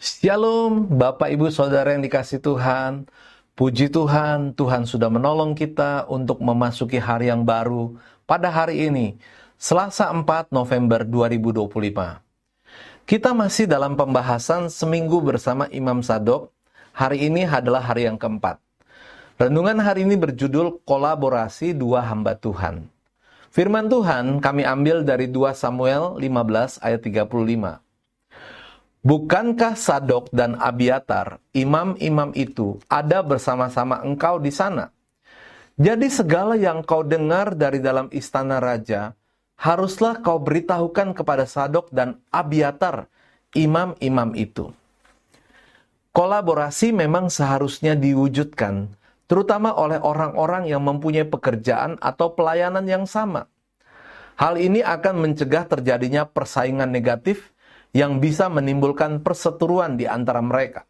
Shalom, Bapak Ibu Saudara yang dikasihi Tuhan. Puji Tuhan, Tuhan sudah menolong kita untuk memasuki hari yang baru pada hari ini, Selasa 4 November 2025. Kita masih dalam pembahasan seminggu bersama Imam Sadok. Hari ini adalah hari yang keempat. Renungan hari ini berjudul Kolaborasi Dua Hamba Tuhan. Firman Tuhan kami ambil dari 2 Samuel 15 ayat 35. Bukankah Sadok dan Abiatar, imam-imam itu, ada bersama-sama engkau di sana? Jadi segala yang kau dengar dari dalam istana raja, haruslah kau beritahukan kepada Sadok dan Abiatar, imam-imam itu. Kolaborasi memang seharusnya diwujudkan, terutama oleh orang-orang yang mempunyai pekerjaan atau pelayanan yang sama. Hal ini akan mencegah terjadinya persaingan negatif yang bisa menimbulkan perseteruan di antara mereka.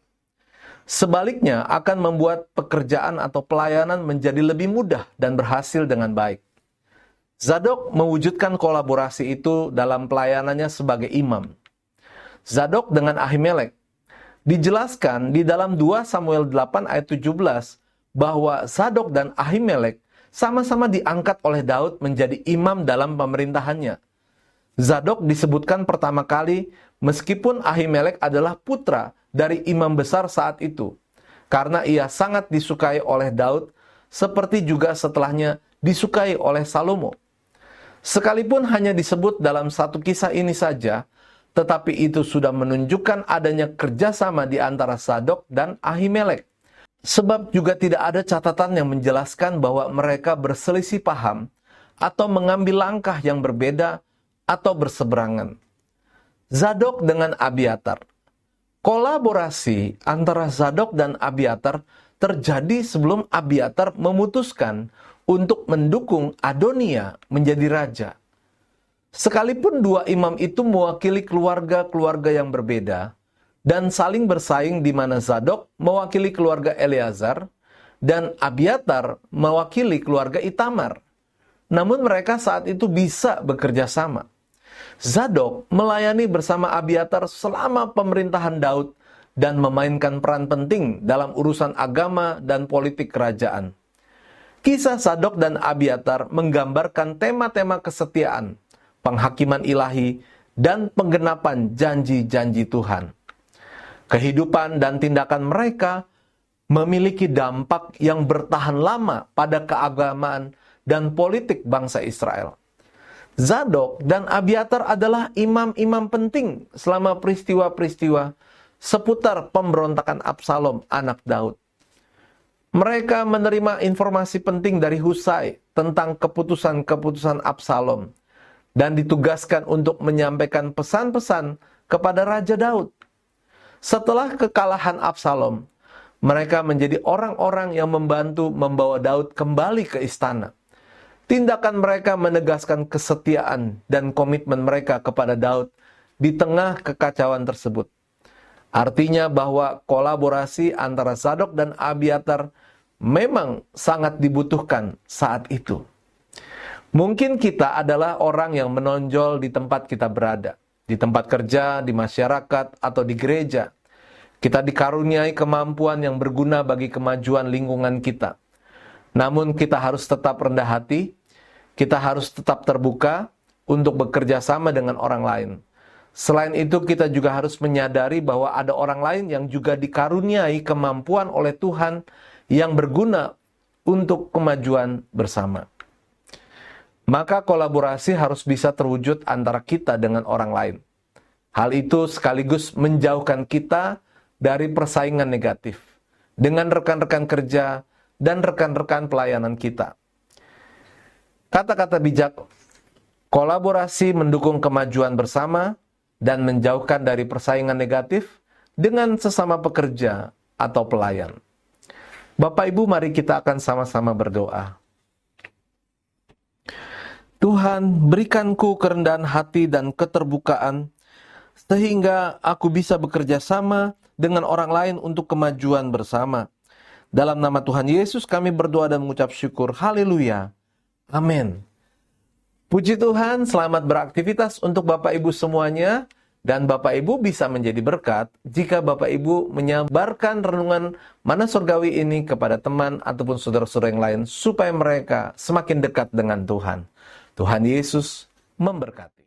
Sebaliknya, akan membuat pekerjaan atau pelayanan menjadi lebih mudah dan berhasil dengan baik. Zadok mewujudkan kolaborasi itu dalam pelayanannya sebagai imam. Zadok dengan Ahimelek. Dijelaskan di dalam 2 Samuel 8 ayat 17 bahwa Zadok dan Ahimelek sama-sama diangkat oleh Daud menjadi imam dalam pemerintahannya. Zadok disebutkan pertama kali meskipun Ahimelek adalah putra dari imam besar saat itu, karena ia sangat disukai oleh Daud, seperti juga setelahnya disukai oleh Salomo. Sekalipun hanya disebut dalam satu kisah ini saja, tetapi itu sudah menunjukkan adanya kerjasama di antara Zadok dan Ahimelek. Sebab juga tidak ada catatan yang menjelaskan bahwa mereka berselisih paham atau mengambil langkah yang berbeda atau berseberangan. Zadok dengan Abiatar. Kolaborasi antara Zadok dan Abiatar terjadi sebelum Abiatar memutuskan untuk mendukung Adonia menjadi raja. Sekalipun dua imam itu mewakili keluarga-keluarga yang berbeda dan saling bersaing, di mana Zadok mewakili keluarga Eleazar dan Abiatar mewakili keluarga Itamar. Namun mereka saat itu bisa bekerja sama. Zadok melayani bersama Abiatar selama pemerintahan Daud dan memainkan peran penting dalam urusan agama dan politik kerajaan. Kisah Zadok dan Abiatar menggambarkan tema-tema kesetiaan, penghakiman ilahi, dan penggenapan janji-janji Tuhan. Kehidupan dan tindakan mereka memiliki dampak yang bertahan lama pada keagamaan dan politik bangsa Israel. Zadok dan Abiatar adalah imam-imam penting selama peristiwa-peristiwa seputar pemberontakan Absalom, anak Daud. Mereka menerima informasi penting dari Husai tentang keputusan-keputusan Absalom dan ditugaskan untuk menyampaikan pesan-pesan kepada Raja Daud. Setelah kekalahan Absalom, mereka menjadi orang-orang yang membantu membawa Daud kembali ke istana. Tindakan mereka menegaskan kesetiaan dan komitmen mereka kepada Daud di tengah kekacauan tersebut. Artinya bahwa kolaborasi antara Zadok dan Abiatar memang sangat dibutuhkan saat itu. Mungkin kita adalah orang yang menonjol di tempat kita berada, di tempat kerja, di masyarakat, atau di gereja. Kita dikaruniai kemampuan yang berguna bagi kemajuan lingkungan kita. Namun kita harus tetap rendah hati, kita harus tetap terbuka untuk bekerja sama dengan orang lain. Selain itu, kita juga harus menyadari bahwa ada orang lain yang juga dikaruniai kemampuan oleh Tuhan yang berguna untuk kemajuan bersama. Maka kolaborasi harus bisa terwujud antara kita dengan orang lain. Hal itu sekaligus menjauhkan kita dari persaingan negatif dengan rekan-rekan kerja dan rekan-rekan pelayanan kita. Kata-kata bijak, kolaborasi mendukung kemajuan bersama dan menjauhkan dari persaingan negatif dengan sesama pekerja atau pelayan. Bapak Ibu, mari kita akan sama-sama berdoa. Tuhan, berikanku kerendahan hati dan keterbukaan, sehingga aku bisa bekerja sama dengan orang lain untuk kemajuan bersama. Dalam nama Tuhan Yesus kami berdoa dan mengucap syukur. Haleluya. Amin. Puji Tuhan, selamat beraktivitas untuk Bapak Ibu semuanya. Dan Bapak Ibu bisa menjadi berkat jika Bapak Ibu menyebarkan renungan Mana Surgawi ini kepada teman ataupun saudara-saudara yang lain supaya mereka semakin dekat dengan Tuhan. Tuhan Yesus memberkati.